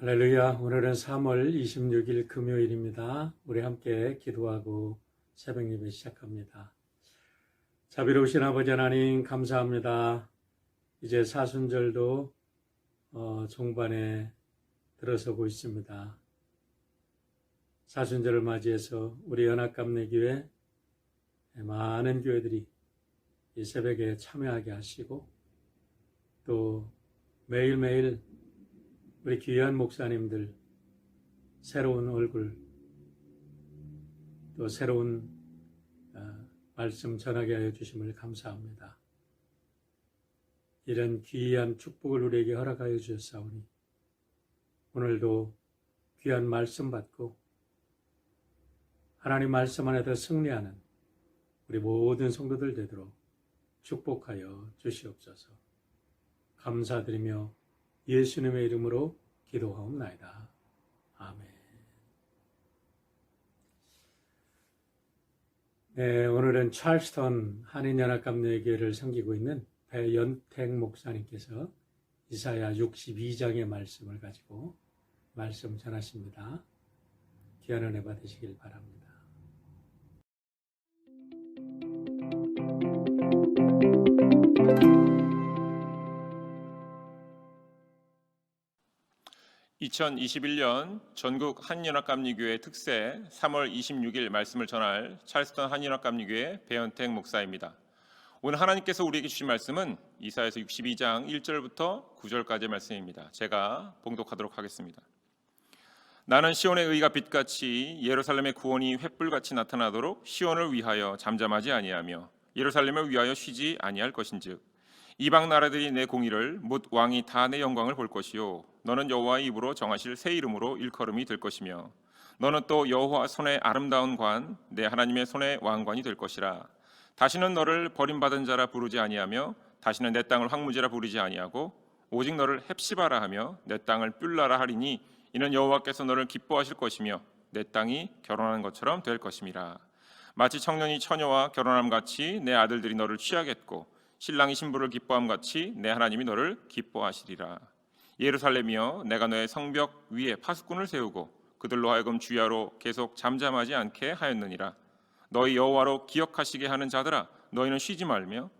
할렐루야. 오늘은 3월 26일 금요일입니다. 우리 함께 기도하고 새벽 예배 시작합니다. 자비로우신 아버지 하나님 감사합니다. 이제 사순절도 종반에 들어서고 있습니다. 사순절을 맞이해서 우리 연합감리교회 많은 교회들이 이 새벽에 참여하게 하시고 또 매일매일 우리 귀한 목사님들 새로운 얼굴 또 새로운 말씀 전하게 하여 주심을 감사합니다. 이런 귀한 축복을 우리에게 허락하여 주셨사오니 오늘도 귀한 말씀 받고 하나님 말씀 안에서 승리하는 우리 모든 성도들 되도록 축복하여 주시옵소서. 감사드리며 예수님의 이름으로 기도하옵나이다. 아멘. 네, 오늘은 찰스턴 한인연합감리교회를 섬기고 있는 배연택 목사님께서 이사야 62장의 말씀을 가지고 말씀 전하십니다. 귀한 은혜 받으시길 바랍니다. 2021년 전국 한인연합감리교회 특세 3월 26일 말씀을 전할 찰스턴 한인연합감리교회 배연택 목사입니다. 오늘 하나님께서 우리에게 주신 말씀은 이사야서 62장 1절부터 9절까지의 말씀입니다. 제가 봉독하도록 하겠습니다. 나는 시온의 의가 빛같이 예루살렘의 구원이 횃불같이 나타나도록 시온을 위하여 잠잠하지 아니하며 예루살렘을 위하여 쉬지 아니할 것인즉 이방 나라들이 내 공의를 묻 왕이 다 내 영광을 볼 것이요 너는 여호와의 입으로 정하실 새 이름으로 일컬음이 될 것이며 너는 또 여호와 손의 아름다운 관 내 하나님의 손의 왕관이 될 것이라. 다시는 너를 버림받은 자라 부르지 아니하며 다시는 내 땅을 황무지라 부르지 아니하고 오직 너를 헵시바라 하며 내 땅을 뷸라라 하리니 이는 여호와께서 너를 기뻐하실 것이며 내 땅이 결혼하는 것처럼 될 것임이라. 마치 청년이 처녀와 결혼함 같이 내 아들들이 너를 취하겠고 신랑이 신부를 기뻐함 같이 내 하나님이 너를 기뻐하시리라. 예루살렘이여 내가 너의 성벽 위에 파수꾼을 세우고 그들로 하여금 주야로 계속 잠잠하지 않게 하였느니라. 너희 여호와로 기억하시게 하는 자들아 너희는 쉬지 말며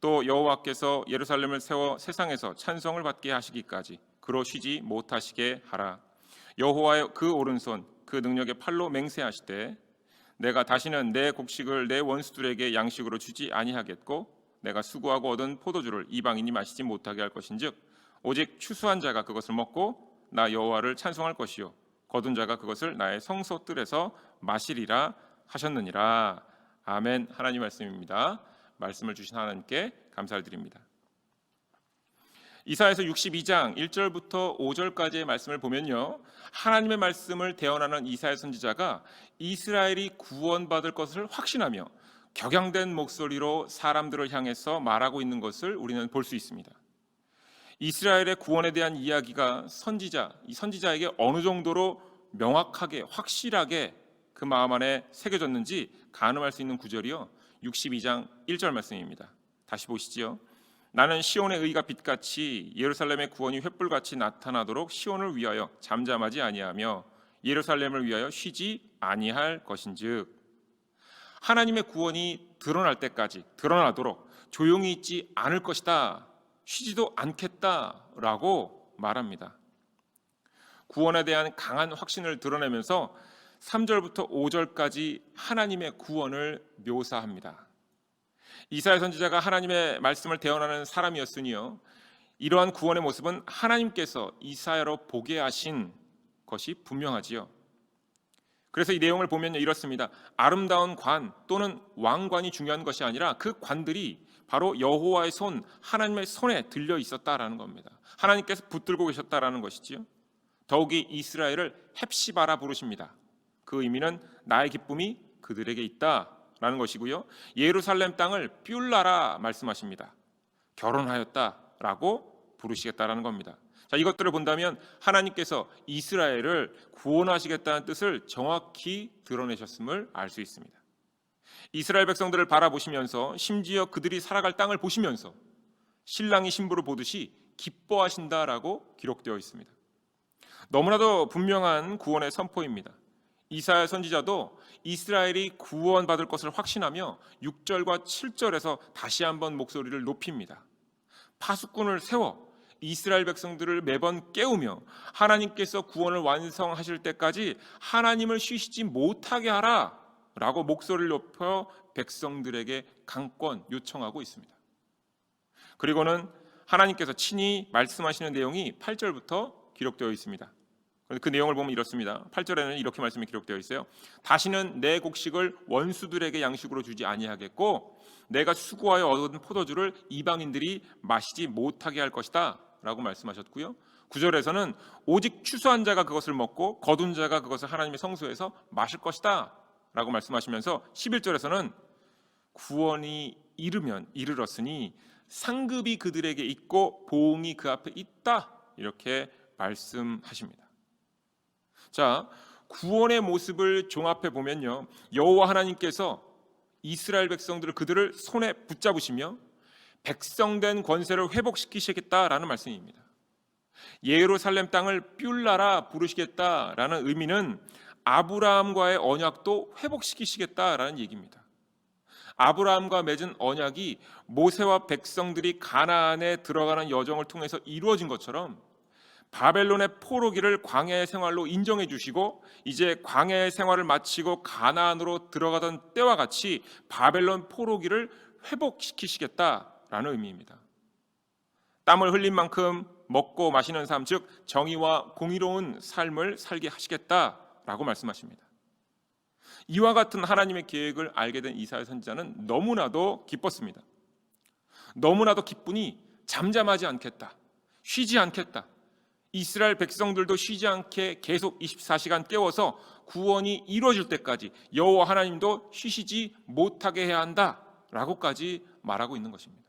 또 여호와께서 예루살렘을 세워 세상에서 찬송을 받게 하시기까지 그로 쉬지 못하시게 하라. 여호와의 그 오른손 그 능력의 팔로 맹세하시되 내가 다시는 내 곡식을 내 원수들에게 양식으로 주지 아니하겠고 내가 수고하고 얻은 포도주를 이방인이 마시지 못하게 할 것인즉 오직 추수한 자가 그것을 먹고 나 여호와를 찬송할 것이요 거둔 자가 그것을 나의 성소뜰에서 마시리라 하셨느니라. 아멘. 하나님 말씀입니다. 말씀을 주신 하나님께 감사를 드립니다. 이사야서 62장 1절부터 5절까지의 말씀을 보면요, 하나님의 말씀을 대언하는 이사야 선지자가 이스라엘이 구원받을 것을 확신하며 격양된 목소리로 사람들을 향해서 말하고 있는 것을 우리는 볼 수 있습니다. 이스라엘의 구원에 대한 이야기가 이 선지자에게 어느 정도로 명확하게 확실하게 그 마음 안에 새겨졌는지 가늠할 수 있는 구절이요 62장 1절 말씀입니다. 다시 보시지요. 나는 시온의 의가 빛같이 예루살렘의 구원이 횃불같이 나타나도록 시온을 위하여 잠잠하지 아니하며 예루살렘을 위하여 쉬지 아니할 것인즉 하나님의 구원이 드러날 때까지 드러나도록 조용히 있지 않을 것이다, 쉬지도 않겠다라고 말합니다. 구원에 대한 강한 확신을 드러내면서 3절부터 5절까지 하나님의 구원을 묘사합니다. 이사야 선지자가 하나님의 말씀을 대언하는 사람이었으니요, 이러한 구원의 모습은 하나님께서 이사야로 보게 하신 것이 분명하지요. 그래서 이 내용을 보면 이렇습니다. 아름다운 관 또는 왕관이 중요한 것이 아니라 그 관들이 바로 여호와의 손, 하나님의 손에 들려 있었다라는 겁니다. 하나님께서 붙들고 계셨다라는 것이지요. 더욱이 이스라엘을 헵시바라 부르십니다. 그 의미는 나의 기쁨이 그들에게 있다라는 것이고요. 예루살렘 땅을 뷸라라 말씀하십니다. 결혼하였다라고 부르시겠다라는 겁니다. 자, 이것들을 본다면 하나님께서 이스라엘을 구원하시겠다는 뜻을 정확히 드러내셨음을 알 수 있습니다. 이스라엘 백성들을 바라보시면서 심지어 그들이 살아갈 땅을 보시면서 신랑이 신부를 보듯이 기뻐하신다라고 기록되어 있습니다. 너무나도 분명한 구원의 선포입니다. 이사야 선지자도 이스라엘이 구원받을 것을 확신하며 6절과 7절에서 다시 한번 목소리를 높입니다. 파수꾼을 세워 이스라엘 백성들을 매번 깨우며 하나님께서 구원을 완성하실 때까지 하나님을 쉬시지 못하게 하라 라고 목소리를 높여 백성들에게 강권 요청하고 있습니다. 그리고는 하나님께서 친히 말씀하시는 내용이 8절부터 기록되어 있습니다. 그 내용을 보면 이렇습니다. 8절에는 이렇게 말씀이 기록되어 있어요. 다시는 내 곡식을 원수들에게 양식으로 주지 아니하겠고 내가 수고하여 얻은 포도주를 이방인들이 마시지 못하게 할 것이다 라고 말씀하셨고요. 9절에서는 오직 추수한 자가 그것을 먹고 거둔 자가 그것을 하나님의 성소에서 마실 것이다 라고 말씀하시면서 11절에서는 구원이 이르렀으니 상급이 그들에게 있고 보응이 그 앞에 있다 이렇게 말씀하십니다. 자, 구원의 모습을 종합해 보면요, 여호와 하나님께서 이스라엘 백성들을 그들을 손에 붙잡으시며 백성된 권세를 회복시키시겠다라는 말씀입니다. 예루살렘 땅을 뷸라라 부르시겠다라는 의미는 아브라함과의 언약도 회복시키시겠다라는 얘기입니다. 아브라함과 맺은 언약이 모세와 백성들이 가나안에 들어가는 여정을 통해서 이루어진 것처럼 바벨론의 포로기를 광야의 생활로 인정해 주시고 이제 광야의 생활을 마치고 가나안으로 들어가던 때와 같이 바벨론 포로기를 회복시키시겠다라는 의미입니다. 땀을 흘린 만큼 먹고 마시는 삶, 즉 정의와 공의로운 삶을 살게 하시겠다라고 말씀하십니다. 이와 같은 하나님의 계획을 알게 된 이사야 선지자는 너무나도 기뻤습니다. 너무나도 기쁘니 잠잠하지 않겠다, 쉬지 않겠다. 이스라엘 백성들도 쉬지 않게 계속 24시간 깨워서 구원이 이루어질 때까지 여호와 하나님도 쉬시지 못하게 해야 한다라고까지 말하고 있는 것입니다.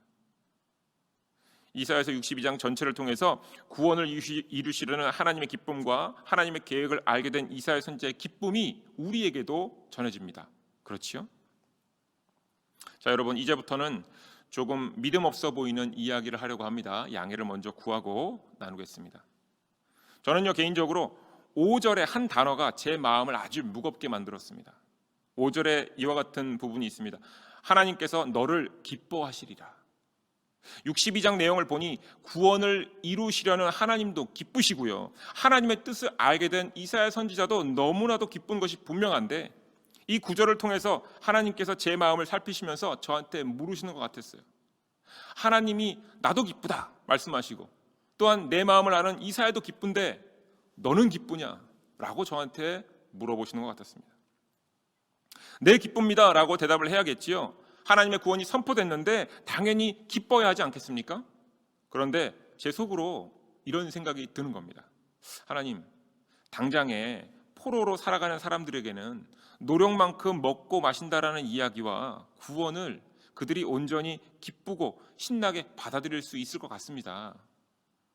이사야서 62장 전체를 통해서 구원을 이루시려는 하나님의 기쁨과 하나님의 계획을 알게 된 이사야 선지자의 기쁨이 우리에게도 전해집니다. 그렇지요? 자, 여러분, 이제부터는 조금 믿음 없어 보이는 이야기를 하려고 합니다. 양해를 먼저 구하고 나누겠습니다. 저는요, 개인적으로 5절의 한 단어가 제 마음을 아주 무겁게 만들었습니다. 5절에 이와 같은 부분이 있습니다. 하나님께서 너를 기뻐하시리라. 62장 내용을 보니 구원을 이루시려는 하나님도 기쁘시고요, 하나님의 뜻을 알게 된 이사야 선지자도 너무나도 기쁜 것이 분명한데 이 구절을 통해서 하나님께서 제 마음을 살피시면서 저한테 물으시는 것 같았어요. 하나님이 나도 기쁘다 말씀하시고 또한 내 마음을 아는 이사야도 기쁜데 너는 기쁘냐? 라고 저한테 물어보시는 것 같았습니다. 네, 기쁩니다 라고 대답을 해야겠지요. 하나님의 구원이 선포됐는데 당연히 기뻐야 하지 않겠습니까? 그런데 제 속으로 이런 생각이 드는 겁니다. 하나님, 당장에 포로로 살아가는 사람들에게는 노력만큼 먹고 마신다라는 이야기와 구원을 그들이 온전히 기쁘고 신나게 받아들일 수 있을 것 같습니다.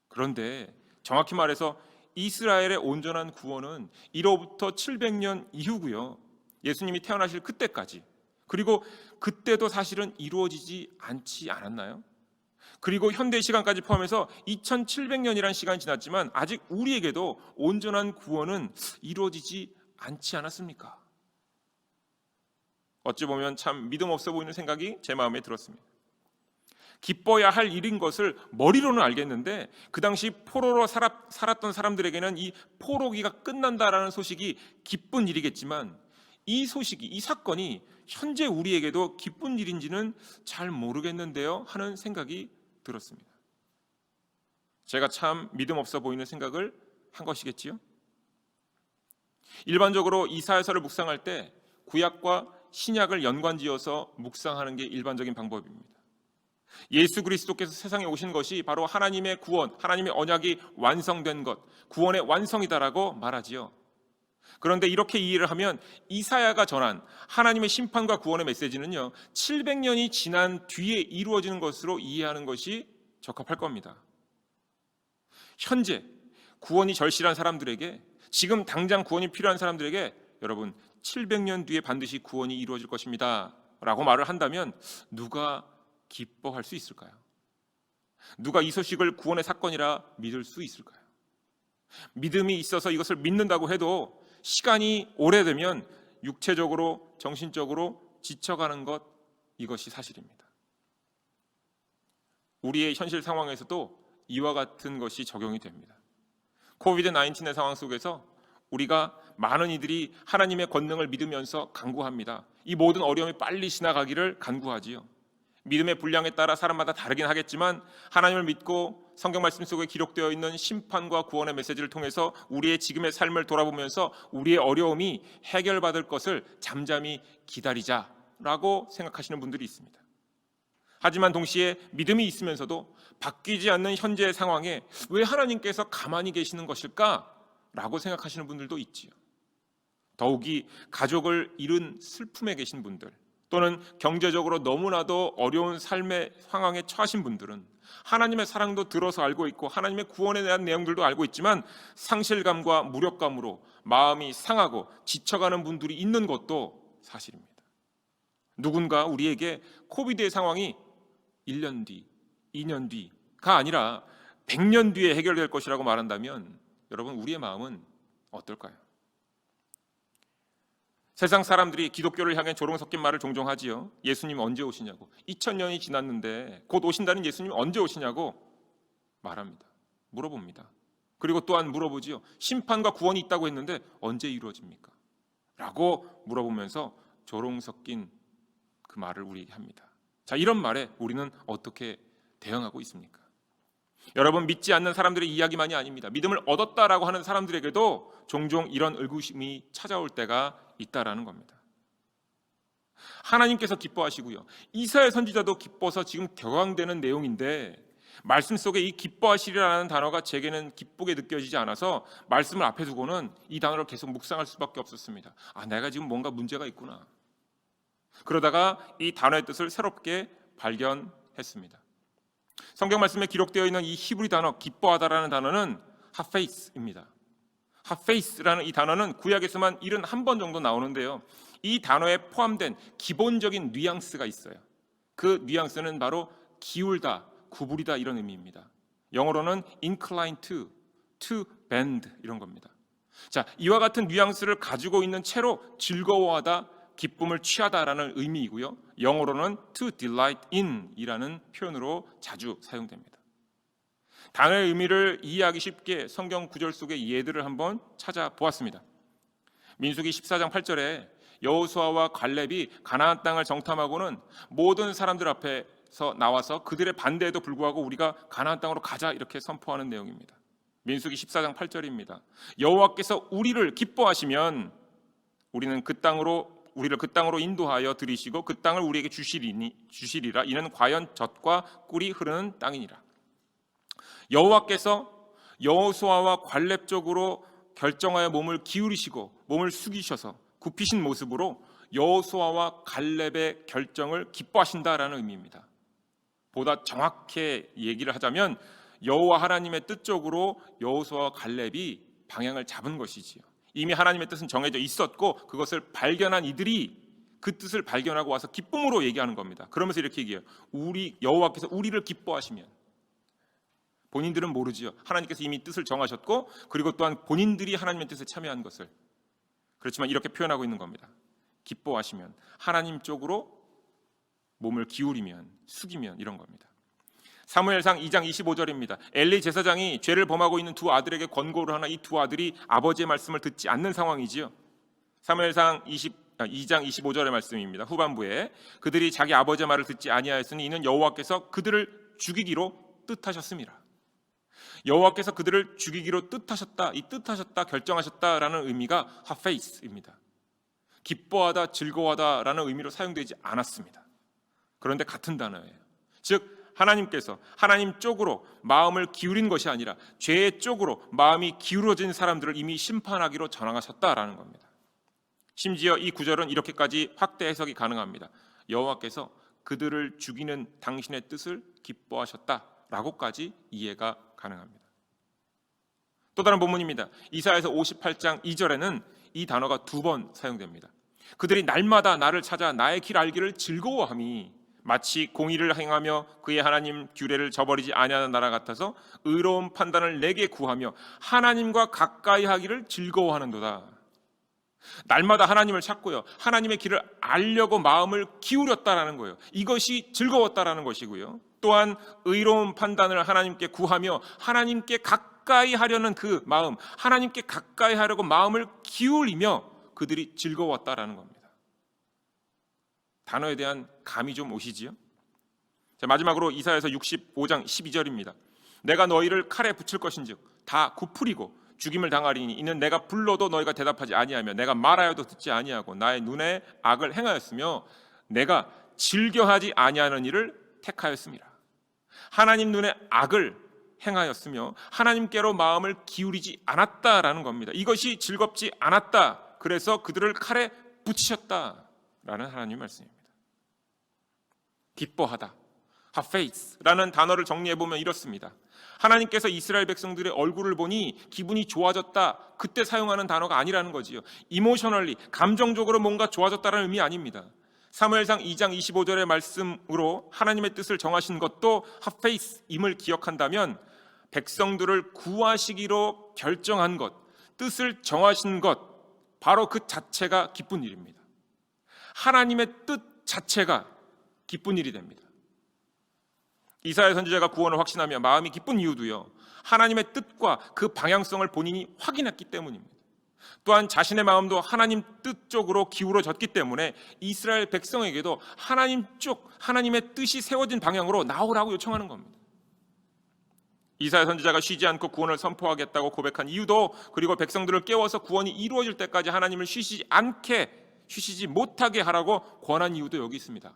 그런데 정확히 말해서 이스라엘의 온전한 구원은 이로부터 700년 이후고요, 예수님이 태어나실 그때까지, 그리고 그때도 사실은 이루어지지 않지 않았나요? 그리고 현대 시간까지 포함해서 2700년이라는 시간이 지났지만 아직 우리에게도 온전한 구원은 이루어지지 않지 않았습니까? 어찌 보면 참 믿음 없어 보이는 생각이 제 마음에 들었습니다. 기뻐야 할 일인 것을 머리로는 알겠는데 그 당시 포로로 살았던 사람들에게는 이 포로기가 끝난다라는 소식이 기쁜 일이겠지만 이 소식이, 이 사건이 현재 우리에게도 기쁜 일인지는 잘 모르겠는데요 하는 생각이 들었습니다. 제가 참 믿음 없어 보이는 생각을 한 것이겠지요. 일반적으로 이사야서를 묵상할 때 구약과 신약을 연관지어서 묵상하는 게 일반적인 방법입니다. 예수 그리스도께서 세상에 오신 것이 바로 하나님의 구원, 하나님의 언약이 완성된 것, 구원의 완성이다라고 말하지요. 그런데 이렇게 이해를 하면 이사야가 전한 하나님의 심판과 구원의 메시지는요, 700년이 지난 뒤에 이루어지는 것으로 이해하는 것이 적합할 겁니다. 현재 구원이 절실한 사람들에게, 지금 당장 구원이 필요한 사람들에게 여러분 700년 뒤에 반드시 구원이 이루어질 것입니다 라고 말을 한다면 누가 기뻐할 수 있을까요? 누가 이 소식을 구원의 사건이라 믿을 수 있을까요? 믿음이 있어서 이것을 믿는다고 해도 시간이 오래되면 육체적으로, 정신적으로 지쳐가는 것, 이것이 사실입니다. 우리의 현실 상황에서도 이와 같은 것이 적용이 됩니다. 코비드-19의 상황 속에서 우리가 많은 이들이 하나님의 권능을 믿으면서 간구합니다. 이 모든 어려움이 빨리 지나가기를 간구하지요. 믿음의 분량에 따라 사람마다 다르긴 하겠지만 하나님을 믿고 성경 말씀 속에 기록되어 있는 심판과 구원의 메시지를 통해서 우리의 지금의 삶을 돌아보면서 우리의 어려움이 해결받을 것을 잠잠히 기다리자라고 생각하시는 분들이 있습니다. 하지만 동시에 믿음이 있으면서도 바뀌지 않는 현재의 상황에 왜 하나님께서 가만히 계시는 것일까라고 생각하시는 분들도 있지요. 더욱이 가족을 잃은 슬픔에 계신 분들, 또는 경제적으로 너무나도 어려운 삶의 상황에 처하신 분들은 하나님의 사랑도 들어서 알고 있고 하나님의 구원에 대한 내용들도 알고 있지만 상실감과 무력감으로 마음이 상하고 지쳐가는 분들이 있는 것도 사실입니다. 누군가 우리에게 코비드의 상황이 1년 뒤, 2년 뒤가 아니라 100년 뒤에 해결될 것이라고 말한다면 여러분, 우리의 마음은 어떨까요? 세상 사람들이 기독교를 향해 조롱 섞인 말을 종종 하지요. 예수님 언제 오시냐고. 2000년이 지났는데 곧 오신다는 예수님 언제 오시냐고 말합니다. 물어봅니다. 그리고 또한 물어보지요. 심판과 구원이 있다고 했는데 언제 이루어집니까? 라고 물어보면서 조롱 섞인 그 말을 우리에게 합니다. 자, 이런 말에 우리는 어떻게 대응하고 있습니까? 여러분, 믿지 않는 사람들의 이야기만이 아닙니다. 믿음을 얻었다라고 하는 사람들에게도 종종 이런 의구심이 찾아올 때가 있다라는 겁니다. 하나님께서 기뻐하시고요, 이사야 선지자도 기뻐서 지금 격앙되는 내용인데 말씀 속에 이 기뻐하시리라는 단어가 제게는 기쁘게 느껴지지 않아서 말씀을 앞에 두고는 이 단어를 계속 묵상할 수밖에 없었습니다. 내가 지금 뭔가 문제가 있구나. 그러다가 이 단어의 뜻을 새롭게 발견했습니다. 성경 말씀에 기록되어 있는 이 히브리 단어 기뻐하다라는 단어는 하페이스입니다. 하페이스라는 이 단어는 구약에서만 71번 정도 나오는데요, 이 단어에 포함된 기본적인 뉘앙스가 있어요. 그 뉘앙스는 바로 기울다, 구부리다 이런 의미입니다. 영어로는 incline to bend 이런 겁니다. 자, 이와 같은 뉘앙스를 가지고 있는 채로 즐거워하다, 기쁨을 취하다라는 의미이고요, 영어로는 to delight in 이라는 표현으로 자주 사용됩니다. 단어의 의미를 이해하기 쉽게 성경 구절 속의 예들을 한번 찾아보았습니다. 민수기 14장 8절에 여호수아와 갈렙이 가나안 땅을 정탐하고는 모든 사람들 앞에서 나와서 그들의 반대에도 불구하고 우리가 가나안 땅으로 가자 이렇게 선포하는 내용입니다. 민수기 14장 8절입니다. 여호와께서 우리를 기뻐하시면 우리를 그 땅으로 인도하여 들이시고 그 땅을 우리에게 주시리라. 이는 과연 젖과 꿀이 흐르는 땅이니라. 여호와께서 여호수아와 갈렙 쪽으로 결정하여 몸을 기울이시고 몸을 숙이셔서 굽히신 모습으로 여호수아와 갈렙의 결정을 기뻐하신다라는 의미입니다. 보다 정확히 얘기를 하자면 여호와 하나님의 뜻 쪽으로 여호수아와 갈렙이 방향을 잡은 것이지요. 이미 하나님의 뜻은 정해져 있었고 그것을 발견한 이들이 그 뜻을 발견하고 와서 기쁨으로 얘기하는 겁니다. 그러면서 이렇게 얘기해요. 여호와께서 우리를 기뻐하시면. 본인들은 모르지요. 하나님께서 이미 뜻을 정하셨고 그리고 또한 본인들이 하나님의 뜻에 참여한 것을. 그렇지만 이렇게 표현하고 있는 겁니다. 기뻐하시면, 하나님 쪽으로 몸을 기울이면, 숙이면 이런 겁니다. 사무엘상 2장 25절입니다. 엘리 제사장이 죄를 범하고 있는 두 아들에게 권고를 하나 이 두 아들이 아버지의 말씀을 듣지 않는 상황이지요. 사무엘상 2장 25절의 말씀입니다. 후반부에 그들이 자기 아버지의 말을 듣지 아니하였으니 이는 여호와께서 그들을 죽이기로 뜻하셨습니다. 여호와께서 그들을 죽이기로 뜻하셨다, 이 뜻하셨다, 결정하셨다라는 의미가 하페이스입니다. 기뻐하다, 즐거워하다라는 의미로 사용되지 않았습니다. 그런데 같은 단어예요. 즉 하나님께서 하나님 쪽으로 마음을 기울인 것이 아니라 죄의 쪽으로 마음이 기울어진 사람들을 이미 심판하기로 전하셨다라는 겁니다. 심지어 이 구절은 이렇게까지 확대 해석이 가능합니다. 여호와께서 그들을 죽이는 당신의 뜻을 기뻐하셨다라고까지 이해가 가능합니다. 또 다른 본문입니다. 이사야서 58장 2절에는 이 단어가 2번 사용됩니다. 그들이 날마다 나를 찾아 나의 길 알기를 즐거워함이 마치 공의를 행하며 그의 하나님 규례를 저버리지 아니하는 나라 같아서 의로운 판단을 내게 구하며 하나님과 가까이 하기를 즐거워하는도다. 날마다 하나님을 찾고요, 하나님의 길을 알려고 마음을 기울였다라는 거예요. 이것이 즐거웠다라는 것이고요, 또한 의로운 판단을 하나님께 구하며 하나님께 가까이 하려는 그 마음, 하나님께 가까이 하려고 마음을 기울이며 그들이 즐거웠다라는 겁니다. 단어에 대한 감이 좀 오시지요? 자, 마지막으로 이사야서 65장 12절입니다. 내가 너희를 칼에 붙일 것인즉 다 굽풀이고 죽임을 당하리니 이는 내가 불러도 너희가 대답하지 아니하며 내가 말하여도 듣지 아니하고 나의 눈에 악을 행하였으며 내가 즐겨하지 아니하는 일을 택하였습니다. 하나님 눈에 악을 행하였으며 하나님께로 마음을 기울이지 않았다라는 겁니다. 이것이 즐겁지 않았다. 그래서 그들을 칼에 붙이셨다라는 하나님의 말씀입니다. 기뻐하다, have faith라는 단어를 정리해보면 이렇습니다. 하나님께서 이스라엘 백성들의 얼굴을 보니 기분이 좋아졌다, 그때 사용하는 단어가 아니라는 거지요. 이모셔널리, 감정적으로 뭔가 좋아졌다는 의미 아닙니다. 사무엘상 2장 25절의 말씀으로 하나님의 뜻을 정하신 것도 have faith임을 기억한다면 백성들을 구하시기로 결정한 것, 뜻을 정하신 것, 바로 그 자체가 기쁜 일입니다. 하나님의 뜻 자체가 기쁜 일이 됩니다. 이사야 선지자가 구원을 확신하며 마음이 기쁜 이유도요, 하나님의 뜻과 그 방향성을 본인이 확인했기 때문입니다. 또한 자신의 마음도 하나님 뜻 쪽으로 기울어졌기 때문에 이스라엘 백성에게도 하나님 쪽, 하나님의 뜻이 세워진 방향으로 나오라고 요청하는 겁니다. 이사야 선지자가 쉬지 않고 구원을 선포하겠다고 고백한 이유도, 그리고 백성들을 깨워서 구원이 이루어질 때까지 하나님을 쉬시지 못하게 하라고 권한 이유도 여기 있습니다.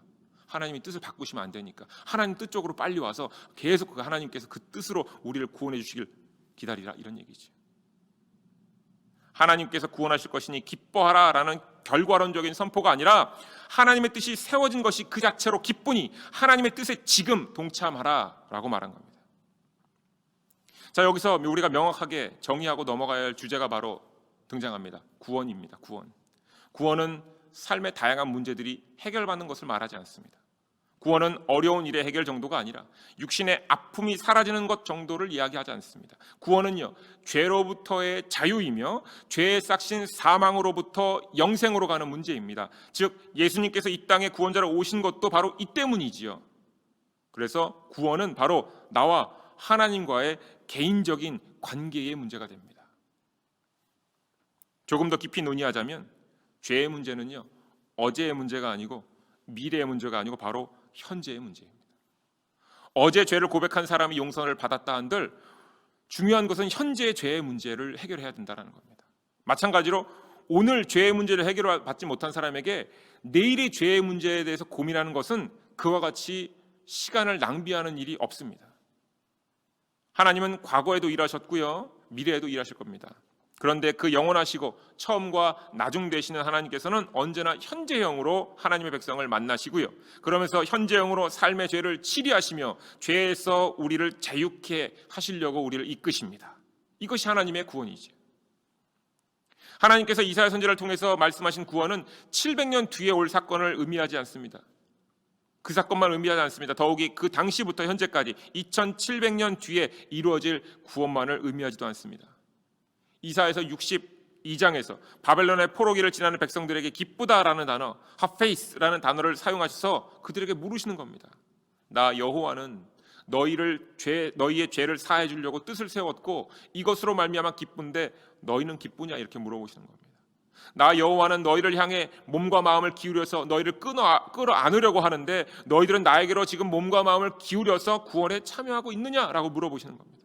하나님이 뜻을 바꾸시면 안 되니까 하나님 뜻 쪽으로 빨리 와서 계속 하나님께서 그 뜻으로 우리를 구원해 주시길 기다리라, 이런 얘기지. 하나님께서 구원하실 것이니 기뻐하라 라는 결과론적인 선포가 아니라 하나님의 뜻이 세워진 것이 그 자체로 기쁘니 하나님의 뜻에 지금 동참하라 라고 말한 겁니다. 자, 여기서 우리가 명확하게 정의하고 넘어가야 할 주제가 바로 등장합니다. 구원입니다. 구원은 삶의 다양한 문제들이 해결받는 것을 말하지 않습니다. 구원은 어려운 일의 해결 정도가 아니라 육신의 아픔이 사라지는 것 정도를 이야기하지 않습니다. 구원은요, 죄로부터의 자유이며 죄의 싹신 사망으로부터 영생으로 가는 문제입니다. 즉 예수님께서 이 땅에 구원자로 오신 것도 바로 이 때문이지요. 그래서 구원은 바로 나와 하나님과의 개인적인 관계의 문제가 됩니다. 조금 더 깊이 논의하자면 죄의 문제는요, 어제의 문제가 아니고 미래의 문제가 아니고 바로 현재의 문제입니다. 어제 죄를 고백한 사람이 용서를 받았다 한들 중요한 것은 현재의 죄의 문제를 해결해야 된다는 겁니다. 마찬가지로 오늘 죄의 문제를 해결받지 못한 사람에게 내일의 죄의 문제에 대해서 고민하는 것은 그와 같이 시간을 낭비하는 일이 없습니다. 하나님은 과거에도 일하셨고요, 미래에도 일하실 겁니다. 그런데 그 영원하시고 처음과 나중 되시는 하나님께서는 언제나 현재형으로 하나님의 백성을 만나시고요, 그러면서 현재형으로 삶의 죄를 치리하시며 죄에서 우리를 자유케 하시려고 우리를 이끄십니다. 이것이 하나님의 구원이죠. 하나님께서 이사야 선지자를 통해서 말씀하신 구원은 700년 뒤에 올 사건을 의미하지 않습니다. 그 사건만 의미하지 않습니다. 더욱이 그 당시부터 현재까지 2700년 뒤에 이루어질 구원만을 의미하지도 않습니다. 이사야서 62장에서 바벨론의 포로기를 지나는 백성들에게 기쁘다라는 단어, have faith라는 단어를 사용하셔서 그들에게 물으시는 겁니다. 나 여호와는 너희의 죄를 사해 주려고 뜻을 세웠고 이것으로 말미암아 기쁜데 너희는 기쁘냐, 이렇게 물어보시는 겁니다. 나 여호와는 너희를 향해 몸과 마음을 기울여서 너희를 끌어안으려고 하는데 너희들은 나에게로 지금 몸과 마음을 기울여서 구원에 참여하고 있느냐라고 물어보시는 겁니다.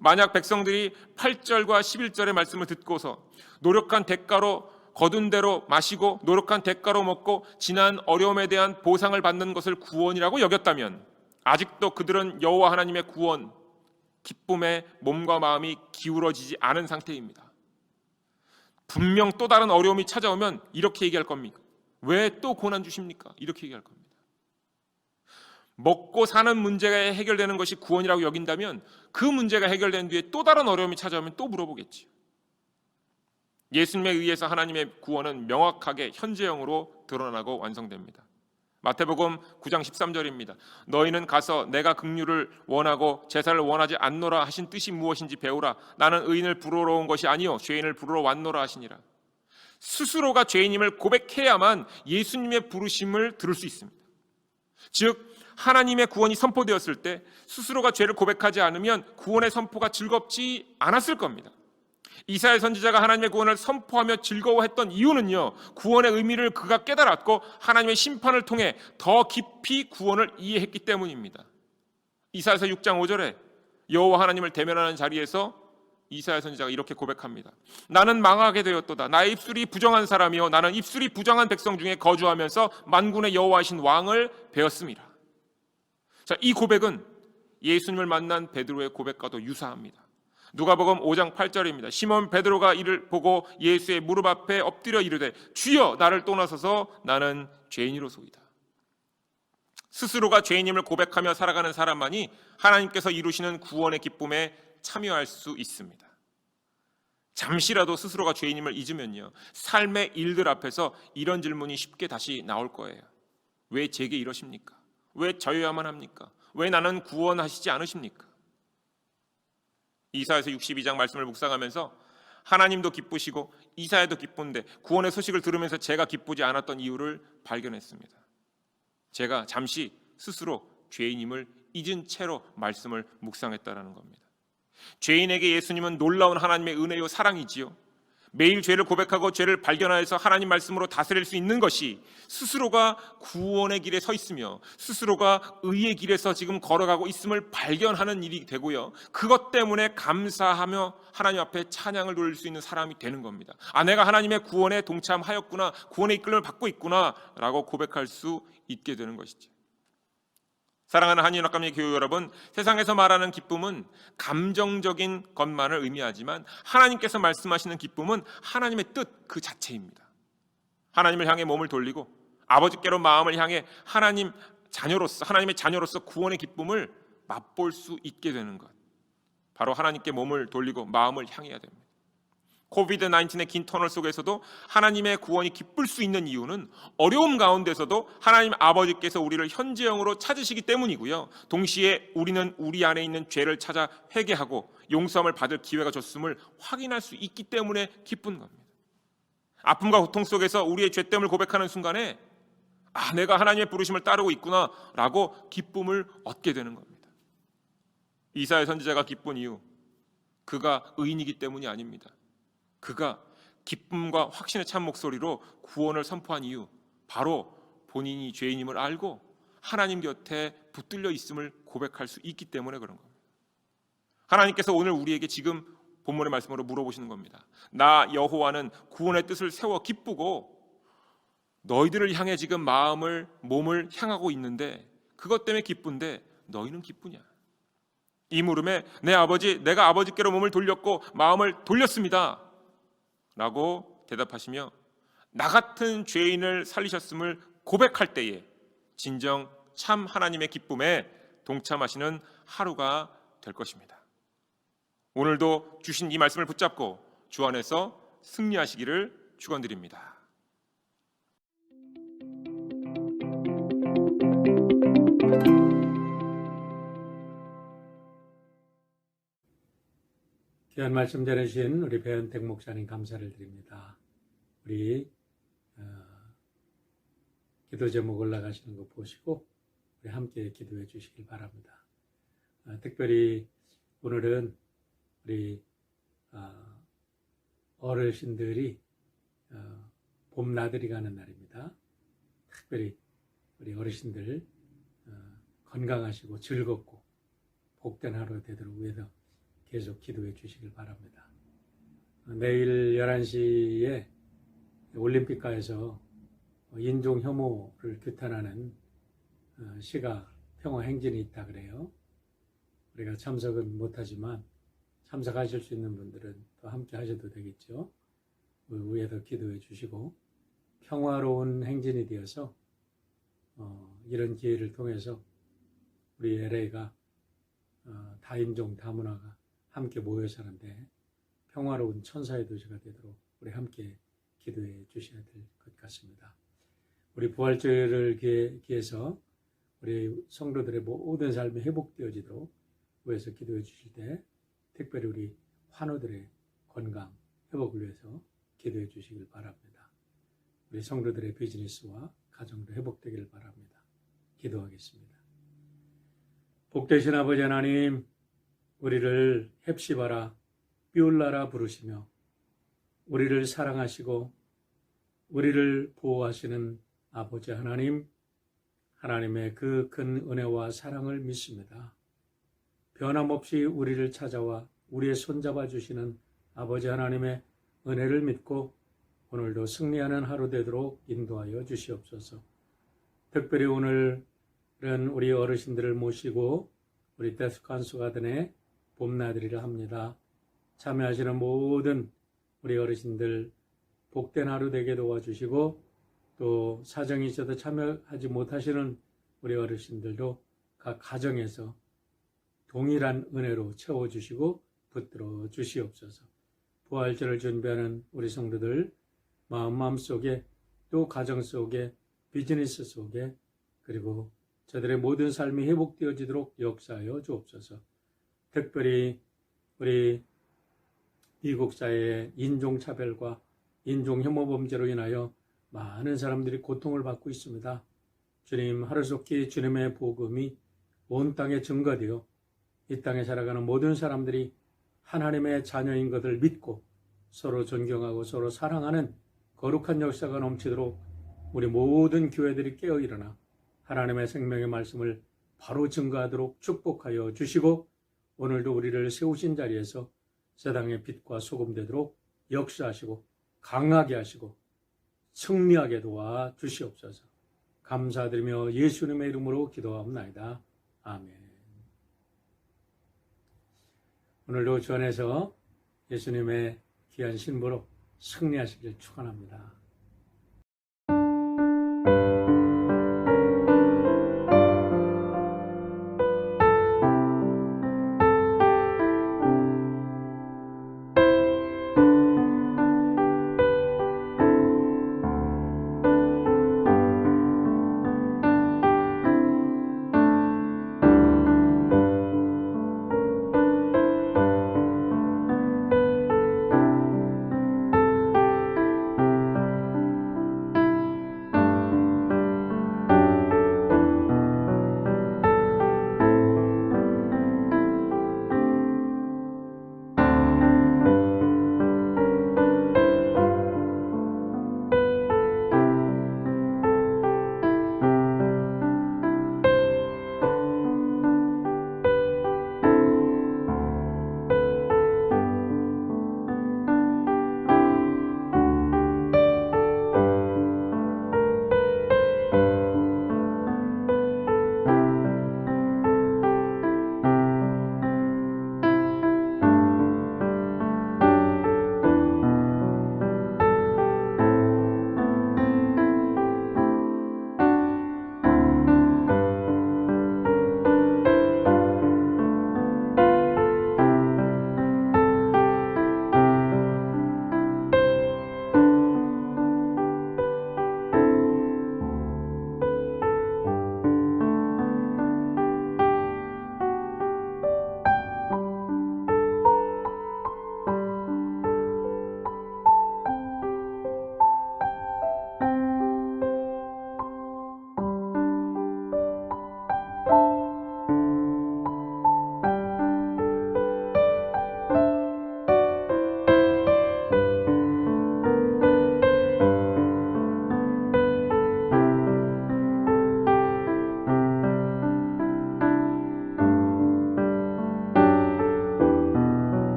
만약 백성들이 8절과 11절의 말씀을 듣고서 노력한 대가로 거둔 대로 마시고 노력한 대가로 먹고 지난 어려움에 대한 보상을 받는 것을 구원이라고 여겼다면 아직도 그들은 여호와 하나님의 구원, 기쁨에 몸과 마음이 기울어지지 않은 상태입니다. 분명 또 다른 어려움이 찾아오면 이렇게 얘기할 겁니까? 왜 또 고난 주십니까? 이렇게 얘기할 겁니다. 먹고 사는 문제가 해결되는 것이 구원이라고 여긴다면 그 문제가 해결된 뒤에 또 다른 어려움이 찾아오면 또 물어보겠지요. 예수님에 의해서 하나님의 구원은 명확하게 현재형으로 드러나고 완성됩니다. 마태복음 9장 13절입니다. 너희는 가서 내가 긍휼을 원하고 제사를 원하지 않노라 하신 뜻이 무엇인지 배우라. 나는 의인을 부르러 온 것이 아니요 죄인을 부르러 왔노라 하시니라. 스스로가 죄인임을 고백해야만 예수님의 부르심을 들을 수 있습니다. 즉 하나님의 구원이 선포되었을 때 스스로가 죄를 고백하지 않으면 구원의 선포가 즐겁지 않았을 겁니다. 이사야 선지자가 하나님의 구원을 선포하며 즐거워했던 이유는요, 구원의 의미를 그가 깨달았고 하나님의 심판을 통해 더 깊이 구원을 이해했기 때문입니다. 이사야서 6장 5절에 여호와 하나님을 대면하는 자리에서 이사야 선지자가 이렇게 고백합니다. 나는 망하게 되었도다. 나의 입술이 부정한 사람이요 나는 입술이 부정한 백성 중에 거주하면서 만군의 여호와이신 왕을 배웠습니다. 자, 이 고백은 예수님을 만난 베드로의 고백과도 유사합니다. 누가복음 5장 8절입니다. 시몬 베드로가 이를 보고 예수의 무릎 앞에 엎드려 이르되 주여 나를 떠나소서 나는 죄인이로소이다. 스스로가 죄인임을 고백하며 살아가는 사람만이 하나님께서 이루시는 구원의 기쁨에 참여할 수 있습니다. 잠시라도 스스로가 죄인임을 잊으면요, 삶의 일들 앞에서 이런 질문이 쉽게 다시 나올 거예요. 왜 제게 이러십니까? 왜 저여야만 합니까? 왜 나는 구원하시지 않으십니까? 이사야서 62장 말씀을 묵상하면서 하나님도 기쁘시고 이사야도 기쁜데 구원의 소식을 들으면서 제가 기쁘지 않았던 이유를 발견했습니다. 제가 잠시 스스로 죄인임을 잊은 채로 말씀을 묵상했다라는 겁니다. 죄인에게 예수님은 놀라운 하나님의 은혜요 사랑이지요. 매일 죄를 고백하고 죄를 발견하여서 하나님 말씀으로 다스릴 수 있는 것이 스스로가 구원의 길에 서 있으며 스스로가 의의 길에서 지금 걸어가고 있음을 발견하는 일이 되고요, 그것 때문에 감사하며 하나님 앞에 찬양을 돌릴 수 있는 사람이 되는 겁니다. 아, 내가 하나님의 구원에 동참하였구나, 구원의 이끌림을 받고 있구나 라고 고백할 수 있게 되는 것이죠. 사랑하는 한인학감리 교회 여러분, 세상에서 말하는 기쁨은 감정적인 것만을 의미하지만 하나님께서 말씀하시는 기쁨은 하나님의 뜻 그 자체입니다. 하나님을 향해 몸을 돌리고 아버지께로 마음을 향해 하나님의 자녀로서 구원의 기쁨을 맛볼 수 있게 되는 것, 바로 하나님께 몸을 돌리고 마음을 향해야 됩니다. 코비드-19의 긴 터널 속에서도 하나님의 구원이 기쁠 수 있는 이유는 어려움 가운데서도 하나님 아버지께서 우리를 현재형으로 찾으시기 때문이고요, 동시에 우리는 우리 안에 있는 죄를 찾아 회개하고 용서함을 받을 기회가 줬음을 확인할 수 있기 때문에 기쁜 겁니다. 아픔과 고통 속에서 우리의 죄됨을 고백하는 순간에 아, 내가 하나님의 부르심을 따르고 있구나 라고 기쁨을 얻게 되는 겁니다. 이사야 선지자가 기쁜 이유, 그가 의인이기 때문이 아닙니다. 그가 기쁨과 확신의 찬 목소리로 구원을 선포한 이유, 바로 본인이 죄인임을 알고 하나님 곁에 붙들려 있음을 고백할 수 있기 때문에 그런 겁니다. 하나님께서 오늘 우리에게 지금 본문의 말씀으로 물어보시는 겁니다. 나 여호와는 구원의 뜻을 세워 기쁘고 너희들을 향해 지금 마음을 몸을 향하고 있는데 그것 때문에 기쁜데 너희는 기쁘냐? 이 물음에 내가 아버지께로 몸을 돌렸고 마음을 돌렸습니다 라고 대답하시며 나 같은 죄인을 살리셨음을 고백할 때에 진정 참 하나님의 기쁨에 동참하시는 하루가 될 것입니다. 오늘도 주신 이 말씀을 붙잡고 주 안에서 승리하시기를 축원드립니다. 귀한 말씀 전해주신 우리 배현택 목사님 감사를 드립니다. 우리 기도 제목 올라가시는 거 보시고 우리 함께 기도해 주시길 바랍니다. 특별히 오늘은 우리 어르신들이 봄나들이 가는 날입니다. 특별히 우리 어르신들 건강하시고 즐겁고 복된 하루 되도록 위해서 계속 기도해 주시길 바랍니다. 내일 11시에 올림픽가에서 인종 혐오를 규탄하는 시가 평화 행진이 있다 그래요. 우리가 참석은 못하지만 참석하실 수 있는 분들은 또 함께 하셔도 되겠죠. 위에서 기도해 주시고 평화로운 행진이 되어서 이런 기회를 통해서 우리 LA가 다인종 다문화가 함께 모여 사는데 평화로운 천사의 도시가 되도록 우리 함께 기도해 주셔야 될 것 같습니다. 우리 부활절을 기해서 우리 성도들의 모든 삶이 회복되어지도록 위해서 기도해 주실 때 특별히 우리 환우들의 건강 회복을 위해서 기도해 주시길 바랍니다. 우리 성도들의 비즈니스와 가정도 회복되기를 바랍니다. 기도하겠습니다. 복되신 아버지 하나님, 우리를 헵시바라 비올라라 부르시며 우리를 사랑하시고 우리를 보호하시는 아버지 하나님, 하나님의 그 큰 은혜와 사랑을 믿습니다. 변함없이 우리를 찾아와 우리의 손잡아 주시는 아버지 하나님의 은혜를 믿고 오늘도 승리하는 하루 되도록 인도하여 주시옵소서. 특별히 오늘은 우리 어르신들을 모시고 우리 데스칸수가든의 봄나들이를 합니다. 참여하시는 모든 우리 어르신들 복된 하루 되게 도와주시고 또 사정이 있어도 참여하지 못하시는 우리 어르신들도 각 가정에서 동일한 은혜로 채워주시고 붙들어 주시옵소서. 부활절을 준비하는 우리 성도들 마음속에 또 가정 속에 비즈니스 속에 그리고 저들의 모든 삶이 회복되어지도록 역사하여 주옵소서. 특별히 우리 미국 사회의 인종차별과 인종혐오범죄로 인하여 많은 사람들이 고통을 받고 있습니다. 주님, 하루속히 주님의 복음이 온 땅에 증거되어 이 땅에 살아가는 모든 사람들이 하나님의 자녀인 것을 믿고 서로 존경하고 서로 사랑하는 거룩한 역사가 넘치도록 우리 모든 교회들이 깨어 일어나 하나님의 생명의 말씀을 바로 증거하도록 축복하여 주시고 오늘도 우리를 세우신 자리에서 세상의 빛과 소금 되도록 역사하시고 강하게 하시고 승리하게 도와 주시옵소서. 감사드리며 예수님의 이름으로 기도하옵나이다. 아멘. 오늘도 주 안에서 예수님의 귀한 신부로 승리하시길 축원합니다.